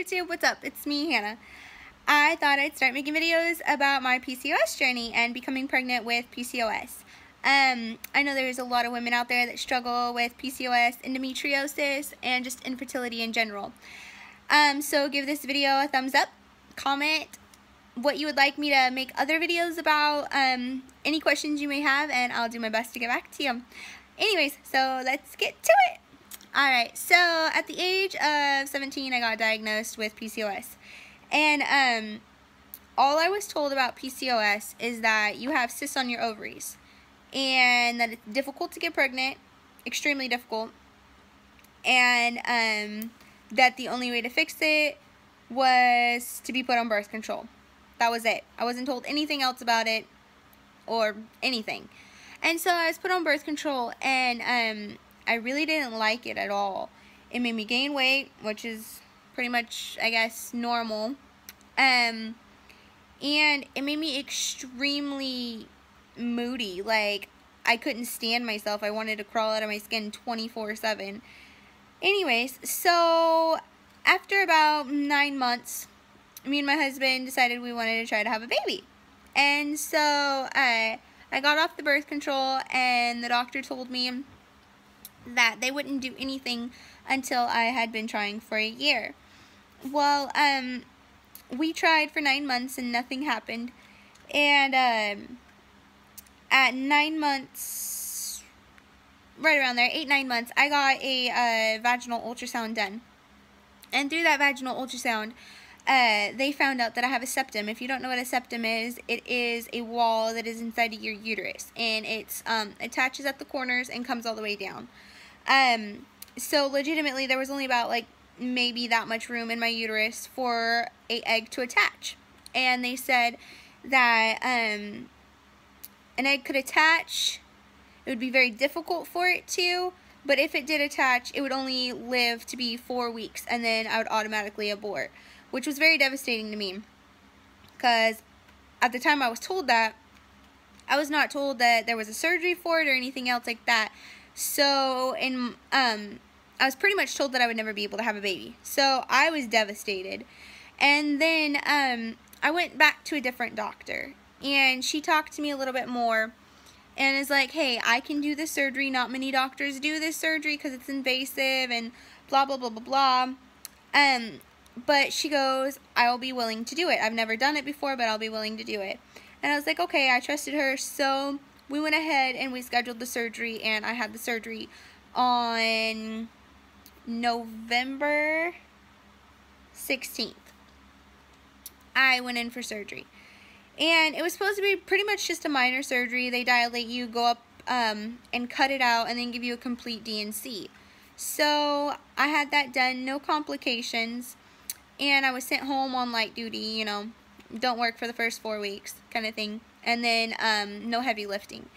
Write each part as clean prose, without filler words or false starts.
YouTube, what's up? It's me, Hannah. I thought I'd start making videos about my PCOS journey and becoming pregnant with PCOS. I know there's a lot of women out there that struggle with PCOS, endometriosis, and just infertility in general. So give this video a thumbs up, comment what you would like me to make other videos about, any questions you may have, and I'll do my best to get back to you. Anyways, so let's get to it. Alright, so at the age of 17, I got diagnosed with PCOS. And all I was told about PCOS is that you have cysts on your ovaries. And that it's difficult to get pregnant, extremely difficult. And that the only way to fix it was to be put on birth control. That was it. I wasn't told anything else about it or anything. And so I was put on birth control, and I really didn't like it at all. It made me gain weight, which is pretty much, I guess, normal. And it made me extremely moody. Like, I couldn't stand myself. I wanted to crawl out of my skin 24/7. Anyways, so after about 9 months, me and my husband decided we wanted to try to have a baby. And so I got off the birth control, and the doctor told me that they wouldn't do anything until I had been trying for a year. Well, we tried for 9 months and nothing happened. And at 9 months, right around there, 8-9 months, I got a vaginal ultrasound done. And through that vaginal ultrasound, they found out that I have a septum. If you don't know what a septum is, it is a wall that is inside of your uterus, and it's attaches at the corners and comes all the way down. So legitimately, there was only about like maybe that much room in my uterus for an egg to attach. And they said that an egg could attach. It would be very difficult for it to, but if it did attach, it would only live to be 4 weeks, and then I would automatically abort, which was very devastating to me, because at the time I was told that, I was not told that there was a surgery for it or anything else like that. So, I was pretty much told that I would never be able to have a baby. So, I was devastated. And then, I went back to a different doctor, and she talked to me a little bit more, and is like, hey, I can do this surgery. Not many doctors do this surgery because it's invasive and blah, blah, blah, blah, blah. But she goes, I'll be willing to do it. I've never done it before, but I'll be willing to do it. And I was like, okay, I trusted her. So we went ahead and we scheduled the surgery, and I had the surgery on November 16th. I went in for surgery. And it was supposed to be pretty much just a minor surgery. They dilate you, go up and cut it out, and then give you a complete D&C. So I had that done, no complications. And I was sent home on light duty, you know, don't work for the first 4 weeks kind of thing. And then no heavy lifting.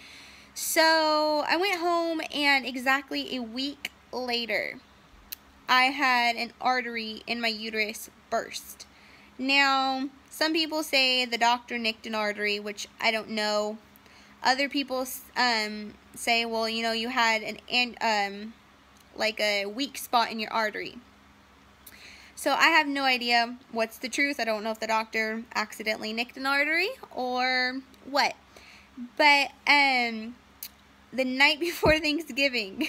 So I went home, and exactly a week later, I had an artery in my uterus burst. Now, some people say the doctor nicked an artery, which I don't know. Other people say, well, you know, you had like a weak spot in your artery. So I have no idea what's the truth. I don't know if the doctor accidentally nicked an artery or what. But the night before Thanksgiving,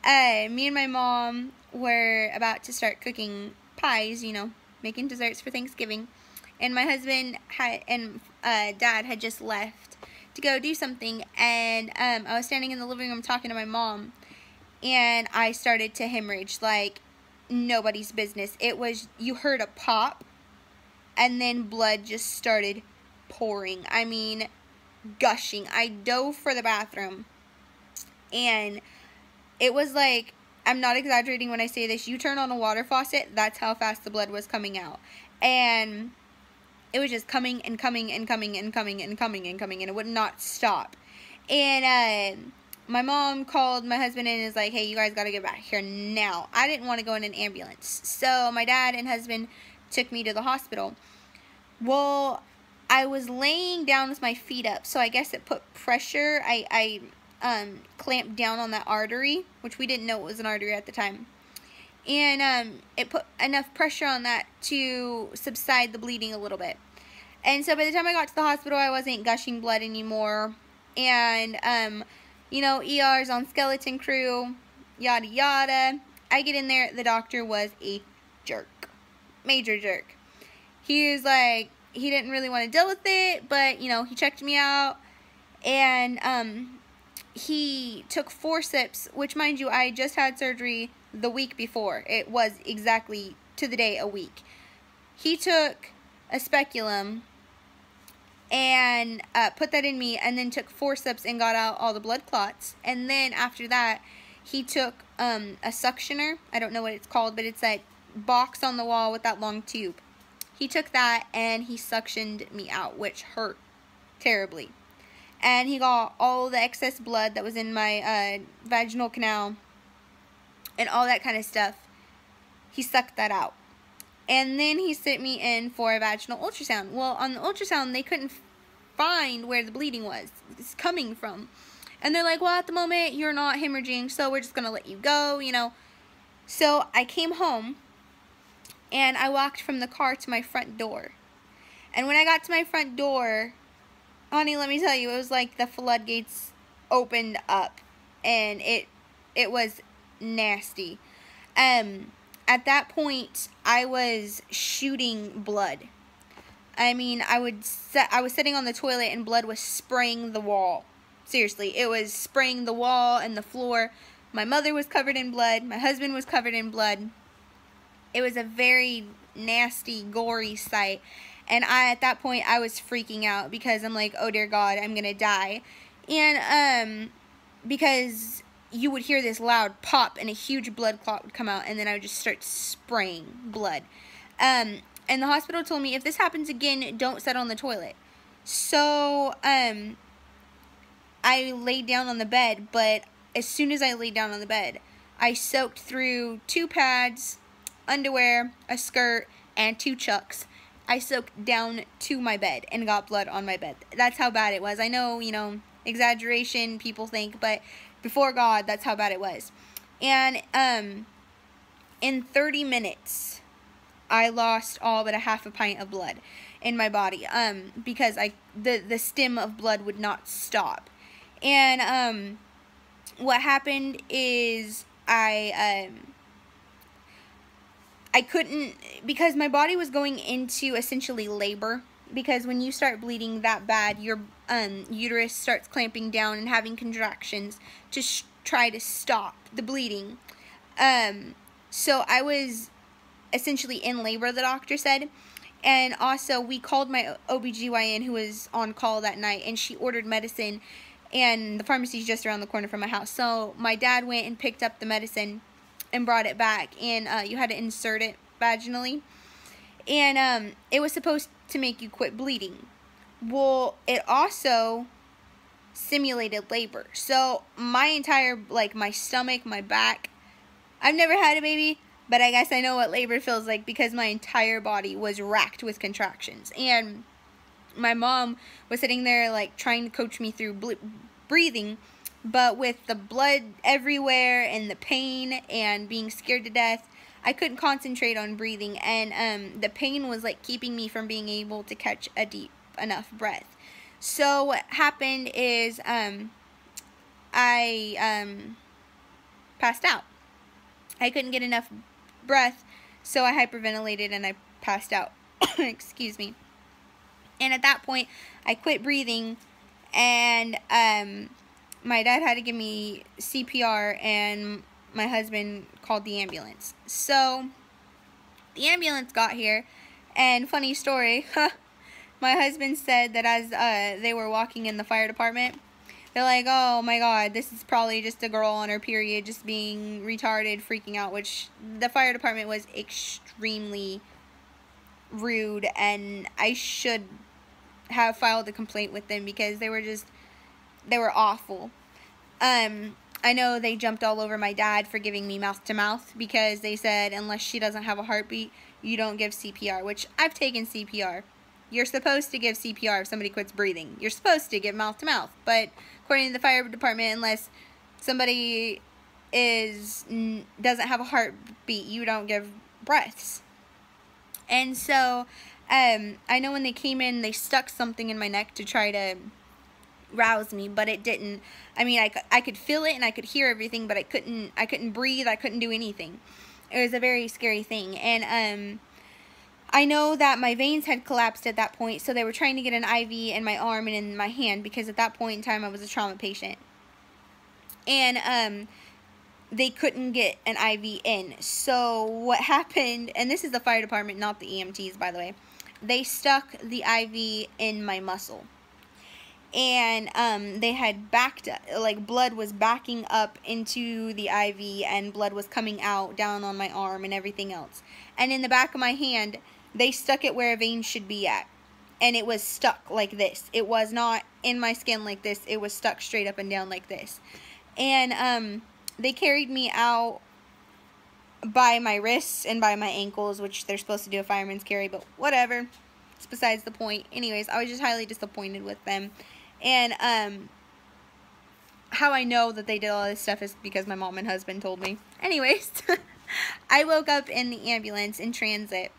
me and my mom were about to start cooking pies, you know, making desserts for Thanksgiving. And my husband and Dad had just left to go do something. And I was standing in the living room talking to my mom, and I started to hemorrhage like nobody's business. It was, you heard a pop, and then blood just started pouring. I mean, gushing. I dove for the bathroom, and it was like, I'm not exaggerating when I say this, you turn on a water faucet, that's how fast the blood was coming out. And it was just coming and coming and coming and coming and coming and coming, and it would not stop. And my mom called my husband in and is like, hey, you guys got to get back here now. I didn't want to go in an ambulance. So my dad and husband took me to the hospital. Well, I was laying down with my feet up, so I guess it put pressure. I clamped down on that artery, which we didn't know it was an artery at the time. and it put enough pressure on that to subside the bleeding a little bit. And so by the time I got to the hospital, I wasn't gushing blood anymore. And, you know, ER's on skeleton crew, yada yada. I get in there, the doctor was a jerk. Major jerk. He was like, he didn't really want to deal with it, but, you know, he checked me out. And, he took forceps, which, mind you, I just had surgery the week before. It was exactly to the day a week. He took a speculum and put that in me, and then took forceps and got out all the blood clots. And then after that, he took a suctioner. I don't know what it's called, but it's that box on the wall with that long tube. He took that and he suctioned me out, which hurt terribly. And he got all the excess blood that was in my vaginal canal and all that kind of stuff. He sucked that out. And then he sent me in for a vaginal ultrasound. Well, on the ultrasound, they couldn't find where the bleeding was coming from. And they're like, well, at the moment, you're not hemorrhaging, so we're just going to let you go, you know. So I came home, and I walked from the car to my front door. And when I got to my front door, honey, let me tell you, it was like the floodgates opened up. And it was nasty. At that point, I was shooting blood. I mean, I was sitting on the toilet and blood was spraying the wall. Seriously, it was spraying the wall and the floor. My mother was covered in blood. My husband was covered in blood. It was a very nasty, gory sight. And at that point, I was freaking out because I'm like, oh dear God, I'm going to die. And, because you would hear this loud pop and a huge blood clot would come out, and then I would just start spraying blood. And the hospital told me, if this happens again, don't sit on the toilet. So, I laid down on the bed, but as soon as I laid down on the bed, I soaked through 2 pads, underwear, a skirt, and 2 chucks. I soaked down to my bed and got blood on my bed. That's how bad it was. I know, you know, exaggeration, people think, but before God, that's how bad it was. And in 30 minutes, I lost all but a half a pint of blood in my body, because the stem of blood would not stop. And what happened is I couldn't, because my body was going into essentially labor. Because when you start bleeding that bad, your uterus starts clamping down and having contractions to try to stop the bleeding. So I was essentially in labor, the doctor said. And also, we called my OBGYN who was on call that night, and she ordered medicine. And the pharmacy's just around the corner from my house. So my dad went and picked up the medicine and brought it back. And you had to insert it vaginally. And it was supposed to make you quit bleeding. Well, it also simulated labor. So my entire, like, my stomach, my back, I've never had a baby, but I guess I know what labor feels like because my entire body was racked with contractions. And my mom was sitting there, like, trying to coach me through breathing, but with the blood everywhere and the pain and being scared to death, I couldn't concentrate on breathing, and the pain was like keeping me from being able to catch a deep enough breath. So what happened is I passed out. I couldn't get enough breath, so I hyperventilated and I passed out. Excuse me. And at that point, I quit breathing, and my dad had to give me CPR, and my husband called the ambulance. So the ambulance got here, and funny story, my husband said that as they were walking in the fire department, they're like, oh my God, this is probably just a girl on her period just being retarded, freaking out, which the fire department was extremely rude, and I should have filed a complaint with them because they were awful. I know they jumped all over my dad for giving me mouth-to-mouth because they said unless she doesn't have a heartbeat, you don't give CPR, which I've taken CPR. You're supposed to give CPR if somebody quits breathing. You're supposed to give mouth-to-mouth, but according to the fire department, unless somebody doesn't have a heartbeat. You don't give breaths. And so, I know when they came in, they stuck something in my neck to try to rouse me, but it didn't. I mean, I could feel it and I could hear everything, but I couldn't breathe. I couldn't do anything. It was a very scary thing. And I know that my veins had collapsed at that point, so they were trying to get an IV in my arm and in my hand, because at that point in time I was a trauma patient. And they couldn't get an IV in. So what happened, and this is the fire department, not the EMTs, by the way, they stuck the IV in my muscle. And they had backed, like blood was backing up into the IV and blood was coming out down on my arm and everything else. And in the back of my hand, they stuck it where a vein should be at. And it was stuck like this. It was not in my skin like this. It was stuck straight up and down like this. And they carried me out by my wrists and by my ankles, which they're supposed to do a fireman's carry, but whatever. It's besides the point. Anyways, I was just highly disappointed with them. And how I know that they did all this stuff is because my mom and husband told me. Anyways, I woke up in the ambulance in transit.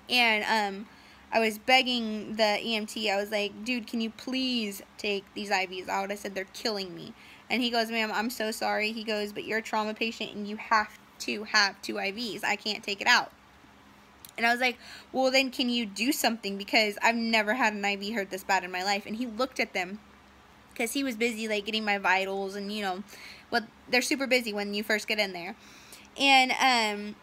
And I was begging the EMT. I was like, dude, can you please take these IVs out? I said, they're killing me. And he goes, ma'am, I'm so sorry. He goes, but you're a trauma patient and you have to have 2 IVs. I can't take it out. And I was like, well, then can you do something? Because I've never had an IV hurt this bad in my life. And he looked at them because he was busy, like, getting my vitals. And, you know, well, they're super busy when you first get in there. And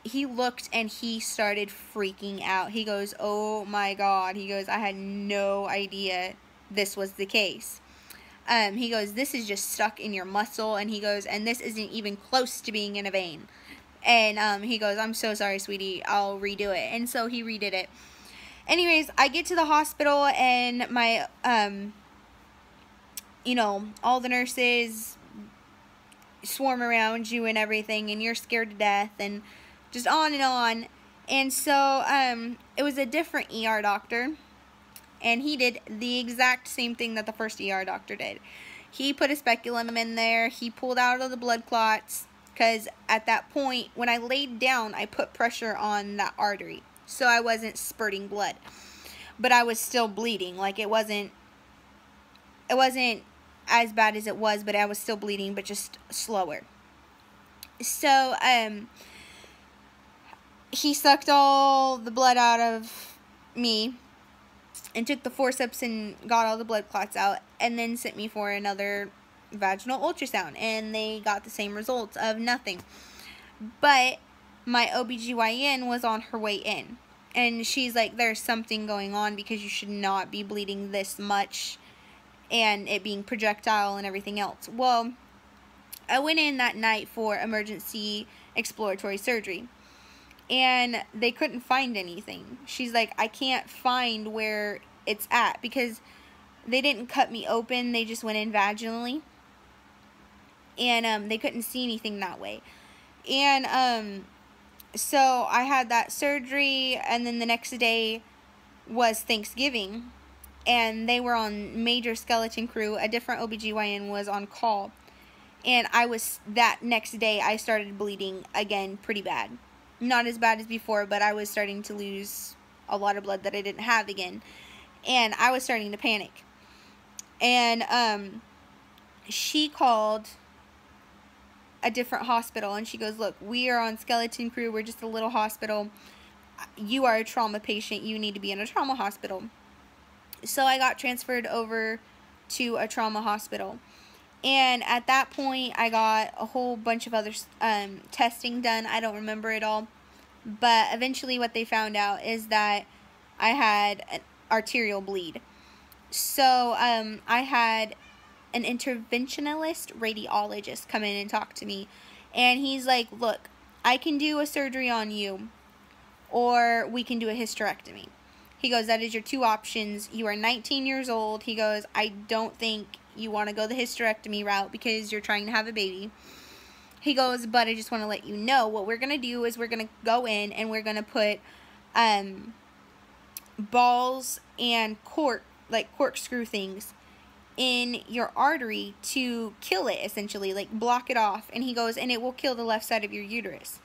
he looked and he started freaking out. He goes, oh, my God. He goes, I had no idea this was the case. He goes, this is just stuck in your muscle. And he goes, and this isn't even close to being in a vein. And he goes, I'm so sorry, sweetie. I'll redo it. And so he redid it. Anyways, I get to the hospital and my, you know, all the nurses swarm around you and everything. And you're scared to death and just on and on. And so it was a different ER doctor. And he did the exact same thing that the first ER doctor did. He put a speculum in there. He pulled out all the blood clots. Because at that point, when I laid down, I put pressure on that artery. So I wasn't spurting blood. But I was still bleeding. Like, it wasn't as bad as it was, but I was still bleeding, but just slower. So, he sucked all the blood out of me. And took the forceps and got all the blood clots out. And then sent me for another vaginal ultrasound, and they got the same results of nothing. But my OBGYN was on her way in, and she's like, there's something going on because you should not be bleeding this much and it being projectile and everything else. Well, I went in that night for emergency exploratory surgery, and they couldn't find anything. She's like, I can't find where it's at because they didn't cut me open, they just went in vaginally. And they couldn't see anything that way. And so I had that surgery, and then the next day was Thanksgiving, and they were on major skeleton crew. A different OBGYN was on call, and that next day I started bleeding again pretty bad. Not as bad as before, but I was starting to lose a lot of blood that I didn't have again, and I was starting to panic. And she called a different hospital, and she goes, look, we are on skeleton crew, we're just a little hospital, you are a trauma patient, you need to be in a trauma hospital. So I got transferred over to a trauma hospital, and at that point I got a whole bunch of other testing done. I don't remember it all, but eventually what they found out is that I had an arterial bleed. So I had an interventionalist radiologist come in and talk to me, and he's like, look, I can do a surgery on you, or we can do a hysterectomy. He goes, that is your 2 options. You are 19 years old. He goes, I don't think you want to go the hysterectomy route because you're trying to have a baby. He goes, but I just want to let you know what we're going to do is we're going to go in and we're going to put balls and corkscrew things in your artery to kill it, essentially, like block it off. And he goes, and it will kill the left side of your uterus.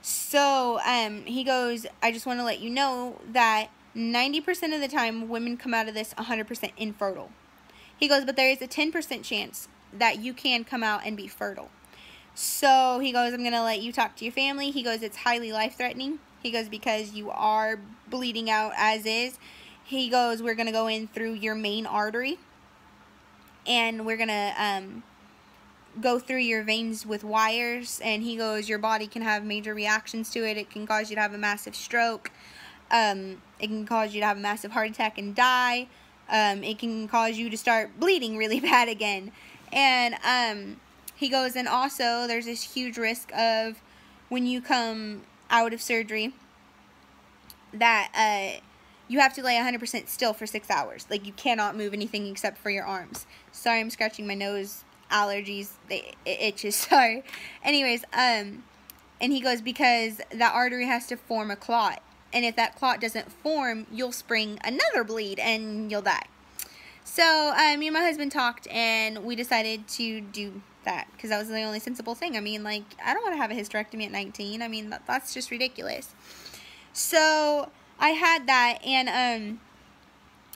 So he goes, I just want to let you know that 90% of the time women come out of this 100% infertile. He goes, but there is a 10% chance that you can come out and be fertile. So he goes, I'm going to let you talk to your family. He goes, it's highly life-threatening. He goes, because you are bleeding out as is. He goes, we're going to go in through your main artery. And we're going to go through your veins with wires. And he goes, your body can have major reactions to it. It can cause you to have a massive stroke. It can cause you to have a massive heart attack and die. It can cause you to start bleeding really bad again. And he goes, and also there's this huge risk of when you come out of surgery that you have to lay 100% still for 6 hours. Like, you cannot move anything except for your arms. Sorry, I'm scratching my nose. Allergies, it itches. Sorry. Anyways, and he goes, because that artery has to form a clot. And if that clot doesn't form, you'll spring another bleed and you'll die. So, me and my husband talked, and we decided to do that, because that was the only sensible thing. I mean, like, I don't want to have a hysterectomy at 19. I mean, that's just ridiculous. So, I had that, and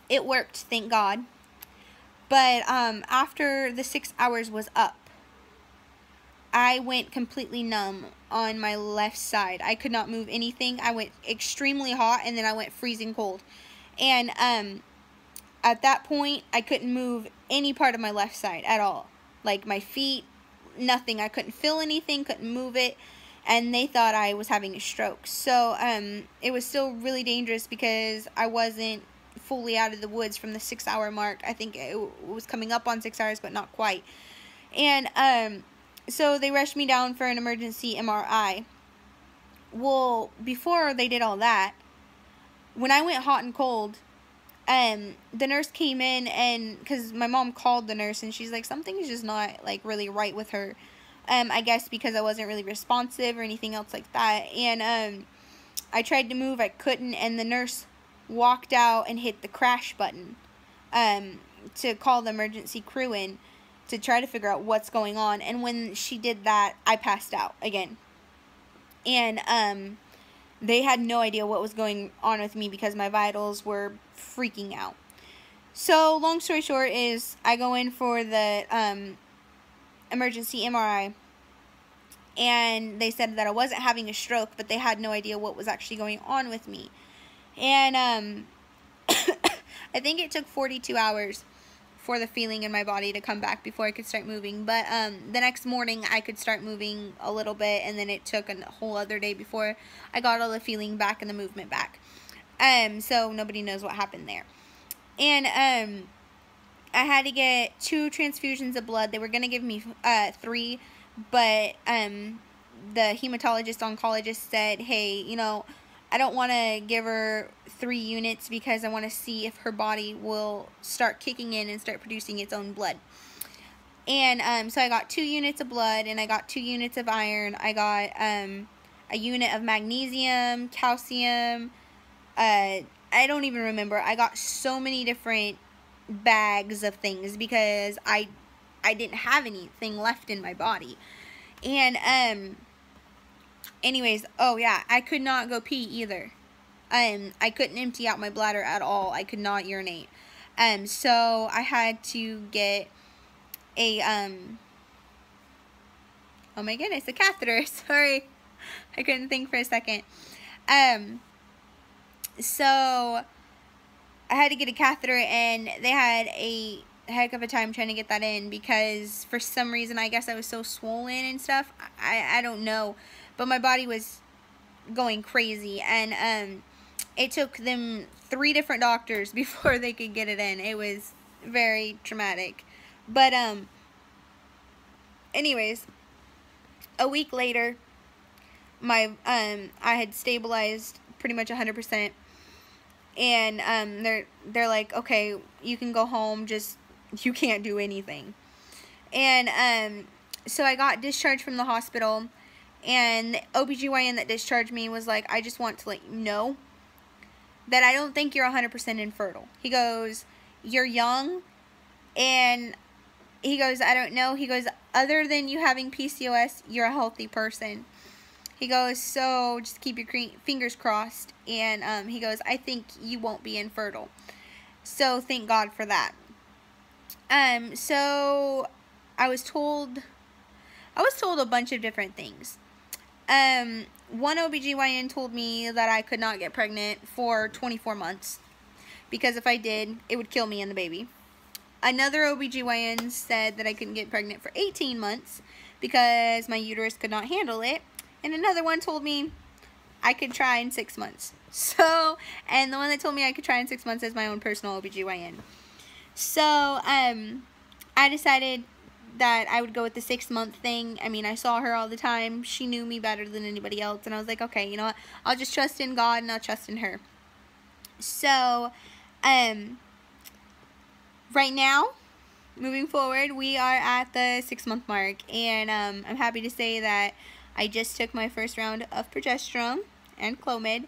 it worked, thank God. But after the 6 hours was up, I went completely numb on my left side. I could not move anything. I went extremely hot, and then I went freezing cold. And at that point, I couldn't move any part of my left side at all. Like my feet, nothing. I couldn't feel anything, couldn't move it. And they thought I was having a stroke. So it was still really dangerous, because I wasn't fully out of the woods from the 6 hour mark. I think it was coming up on 6 hours, but not quite. And so they rushed me down for an emergency MRI. Well, before they did all that, when I went hot and cold, the nurse came in, and because my mom called the nurse, and she's like, something's just not like really right with her. I guess because I wasn't really responsive or anything else like that. And I tried to move, I couldn't, and the nurse walked out and hit the crash button to call the emergency crew in to try to figure out what's going on. And when she did that, I passed out again. And they had no idea what was going on with me, because my vitals were freaking out. So, long story short is, I go in for the emergency MRI, and they said that I wasn't having a stroke, but they had no idea what was actually going on with me. And I think it took 42 hours for the feeling in my body to come back before I could start moving. But the next morning I could start moving a little bit, and then it took a whole other day before I got all the feeling back and the movement back. So nobody knows what happened there. And I had to get 2 transfusions of blood. They were going to give me 3, but the hematologist oncologist said, hey, you know, I don't want to give her 3 units, because I want to see if her body will start kicking in and start producing its own blood. And so I got 2 units of blood, and I got 2 units of iron. I got a unit of magnesium, calcium. I don't even remember. I got so many different bags of things, because I didn't have anything left in my body. And anyways, oh yeah, I could not go pee either. I couldn't empty out my bladder at all. I could not urinate. So I had to get a oh my goodness, a catheter. Sorry, I couldn't think for a second. So I had to get a catheter, and they had a heck of a time trying to get that in, because for some reason, I guess I was so swollen and stuff. I don't know, but my body was going crazy, and it took them 3 different doctors before they could get it in. It was very traumatic. But anyways, a week later, my I had stabilized pretty much 100%. And they're like, okay, you can go home, just you can't do anything. And so I got discharged from the hospital, and the OBGYN that discharged me was like, I just want to let you know that I don't think you're 100% infertile. He goes, you're young, And he goes, I don't know. He goes, other than you having PCOS, you're a healthy person. He goes, so just keep your fingers crossed. And he goes, I think you won't be infertile. So thank God for that. So I was told a bunch of different things. One OBGYN told me that I could not get pregnant for 24 months because if I did, it would kill me and the baby. Another OBGYN said that I couldn't get pregnant for 18 months because my uterus could not handle it. And another one told me I could try in 6 months. So, and the one that told me I could try in 6 months is my own personal OBGYN. So, I decided that I would go with the 6-month thing. I mean, I saw her all the time. She knew me better than anybody else. And I was like, okay, you know what? I'll just trust in God and I'll trust in her. So, right now, moving forward, we are at the 6-month mark. And I'm happy to say that I just took my first round of progesterone and Clomid.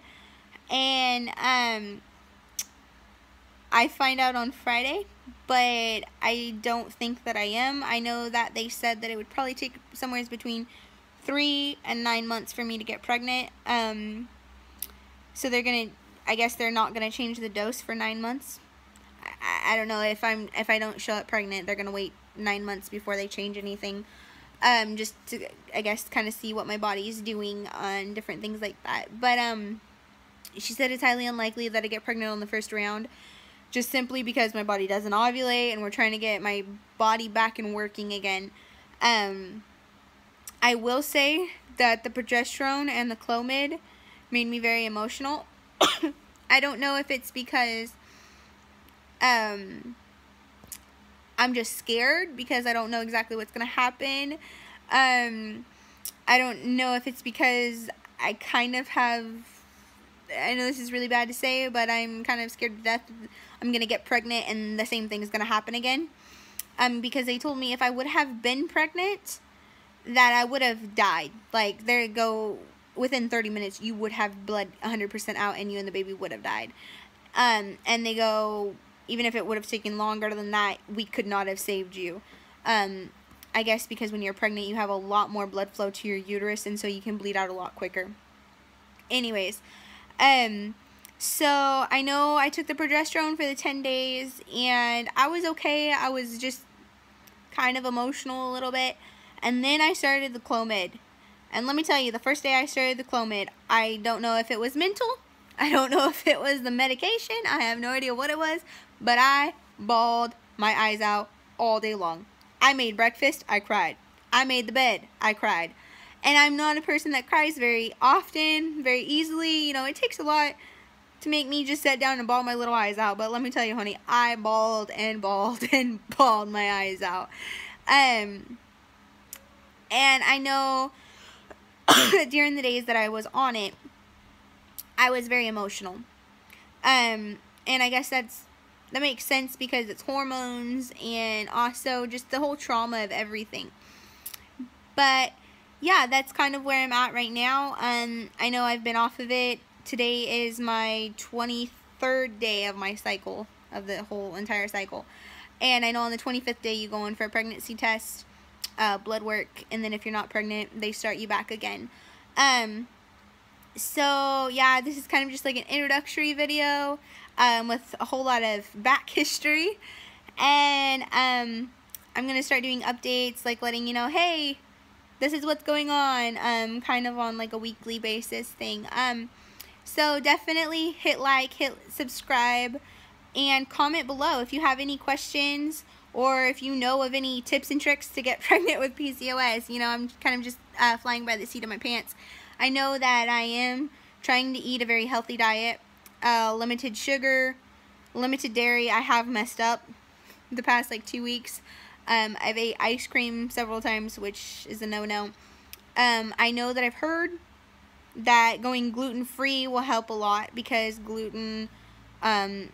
And I find out on Friday, but I don't think that I am. I know that they said that it would probably take somewhere between 3 and 9 months for me to get pregnant. So I guess they're not gonna change the dose for 9 months. I don't know if I don't show up pregnant, they're gonna wait 9 months before they change anything. Just to, I guess, kind of see what my body is doing on different things like that. But she said it's highly unlikely that I get pregnant on the first round, just simply because my body doesn't ovulate and we're trying to get my body back and working again. I will say that the progesterone and the Clomid made me very emotional. I don't know if it's because I'm just scared because I don't know exactly what's going to happen. I don't know if it's because I kind of have, I know this is really bad to say, but I'm kind of scared to death I'm going to get pregnant and the same thing is going to happen again. Because they told me if I would have been pregnant, that I would have died. Like, there you go, within 30 minutes, you would have blood 100% out and you and the baby would have died. And they go, even if it would have taken longer than that, we could not have saved you. I guess because when you're pregnant, you have a lot more blood flow to your uterus, and so you can bleed out a lot quicker. Anyways, so I know I took the progesterone for the 10 days, and I was okay. I was just kind of emotional a little bit. And then I started the Clomid. And let me tell you, the first day I started the Clomid, I don't know if it was mental. I don't know if it was the medication. I have no idea what it was. But I bawled my eyes out all day long. I made breakfast, I cried. I made the bed, I cried. And I'm not a person that cries very often, very easily. You know, it takes a lot to make me just sit down and bawl my little eyes out. But let me tell you, honey, I bawled and bawled and bawled my eyes out. And I know during the days that I was on it, I was very emotional. And I guess that makes sense because it's hormones and also just the whole trauma of everything. But yeah, that's kind of where I'm at right now. I know I've been off of it. Today is my 23rd day of my cycle, of the whole entire cycle. And I know on the 25th day you go in for a pregnancy test, blood work, and then if you're not pregnant, they start you back again. So yeah, this is kind of just like an introductory video with a whole lot of back history. And I'm going to start doing updates, like letting you know, hey, this is what's going on, kind of on like a weekly basis thing. So definitely hit like, hit subscribe, and comment below if you have any questions or if you know of any tips and tricks to get pregnant with PCOS. You know, I'm kind of just flying by the seat of my pants. I know that I am trying to eat a very healthy diet, limited sugar, limited dairy. I have messed up the past like 2 weeks. I've ate ice cream several times, which is a no-no. I know that I've heard that going gluten-free will help a lot because gluten and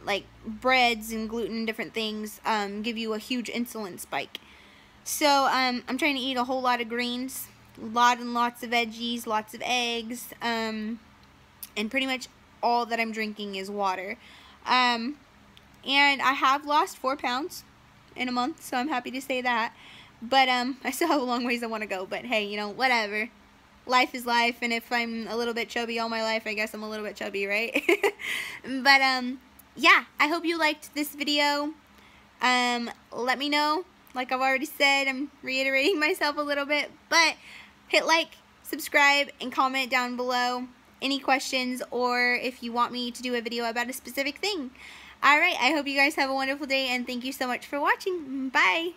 like breads and gluten, different things, give you a huge insulin spike. So I'm trying to eat a whole lot of greens, lots of veggies, lots of eggs, and pretty much all that I'm drinking is water. And I have lost 4 pounds. in a month, so I'm happy to say that. But I still have a long ways I want to go, but hey, you know, whatever. Life is life, and if I'm a little bit chubby all my life, I guess I'm a little bit chubby, right? But yeah, I hope you liked this video. Let me know. Like I've already said, I'm reiterating myself a little bit, but hit like, subscribe, and comment down below any questions, or if you want me to do a video about a specific thing. Alright, I hope you guys have a wonderful day, and thank you so much for watching. Bye!